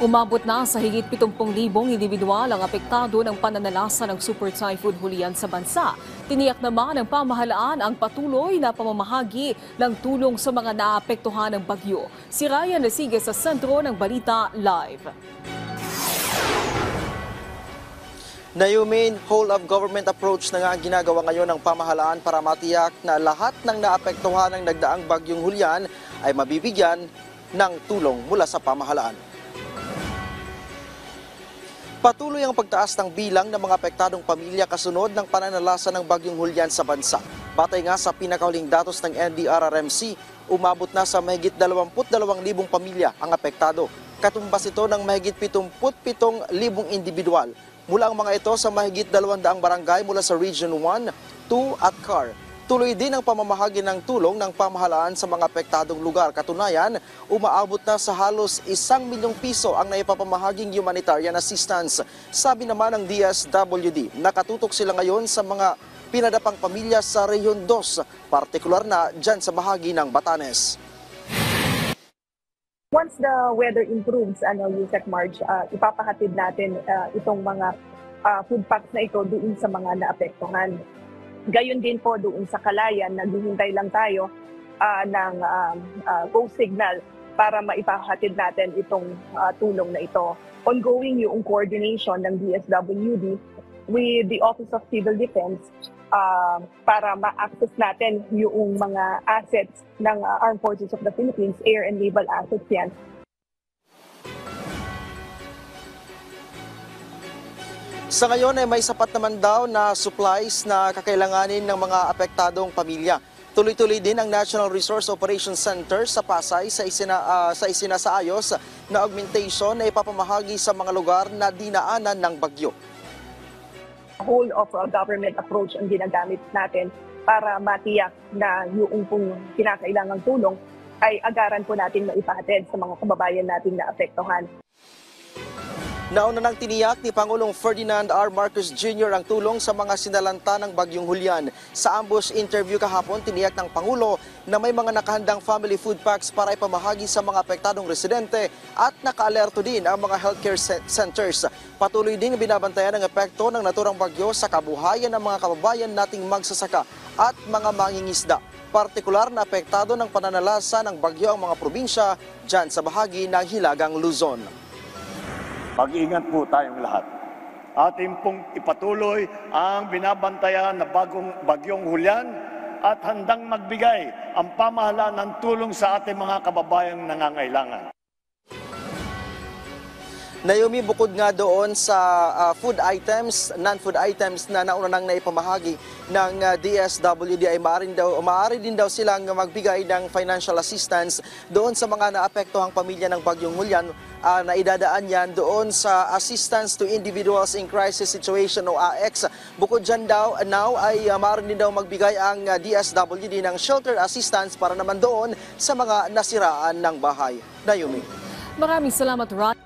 Umabot na sa higit 70,000 individual ang apektado ng pananalasa ng Super Typhoon Julian sa bansa. Tiniyak naman ng pamahalaan ang patuloy na pamamahagi ng tulong sa mga naapektuhan ng bagyo. Si Ryan Nasige sa sentro ng Balita Live. Nayumin, whole-of-government approach na nga ang ginagawa ngayon ng pamahalaan para matiyak na lahat ng naapektuhan ng nagdaang bagyong Julian ay mabibigyan ng tulong mula sa pamahalaan. Patuloy ang pagtaas ng bilang ng mga apektadong pamilya kasunod ng pananalasa ng bagyong Julian sa bansa. Batay nga sa pinakahuling datos ng NDRRMC, umabot na sa mahigit 22,000 pamilya ang apektado. Katumbas ito ng mahigit 77,000 individual. Mula ang mga ito sa mahigit 200 barangay mula sa Region 1, 2 at CAR. Tuloy din ang pamamahagi ng tulong ng pamahalaan sa mga apektadong lugar. Katunayan, umaabot na sa halos 1 milyong piso ang naipapamahaging humanitarian assistance. Sabi naman ng DSWD, nakatutok sila ngayon sa mga pinadapang pamilya sa Rehiyon 2, partikular na dyan sa bahagi ng Batanes. Once the weather improves, Yusek March, ipapahatid natin itong mga food packs na ito doon sa mga naapektuhan. Gayon din po doon sa Kalayan, naghihintay lang tayo ng go signal para maipahatid natin itong tulong na ito. Ongoing yung coordination ng DSWD with the Office of Civil Defense para ma-access natin yung mga assets ng Armed Forces of the Philippines, air and naval assets yan. Sa ngayon ay may sapat naman daw na supplies na kakailanganin ng mga apektadong pamilya. Tuloy-tuloy din ang National Resource Operations Center sa Pasay sa isinasaayos na augmentation na ipapamahagi sa mga lugar na dinaanan ng bagyo. Whole of government approach ang ginagamit natin para matiyak na yung pong kinakailangang tulong ay agaran po natin maipahatid sa mga kababayan natin na apektuhan. Nauna nang tiniyak ni Pangulong Ferdinand R. Marcos Jr. ang tulong sa mga sinalanta ng bagyong Julian. Sa ambush interview kahapon, tiniyak ng Pangulo na may mga nakahandang family food packs para ipamahagi sa mga apektadong residente at nakaalerto din ang mga healthcare centers. Patuloy din binabantayan ang epekto ng naturang bagyo sa kabuhayan ng mga kababayan nating magsasaka at mga mangingisda. Partikular na apektado ng pananalasa ng bagyo ang mga probinsya dyan sa bahagi ng Hilagang Luzon. Mag-ingat po tayong lahat. Ating pong ipatuloy ang binabantayan na bagyong Julian at handang magbigay ang pamahalaan ng tulong sa ating mga kababayang nangangailangan. Naomi, bukod nga doon sa food items, non-food items na nauna nang naipamahagi ng DSWD ay maaari din daw silang magbigay ng financial assistance doon sa mga naapektuhang pamilya ng bagyong Julian na idadaan yan doon sa Assistance to Individuals in Crisis Situation o AX. Bukod dyan daw, now ay maaari din daw magbigay ang DSWD ng shelter assistance para naman doon sa mga nasiraan ng bahay. Naomi. Maraming salamat, Ryan.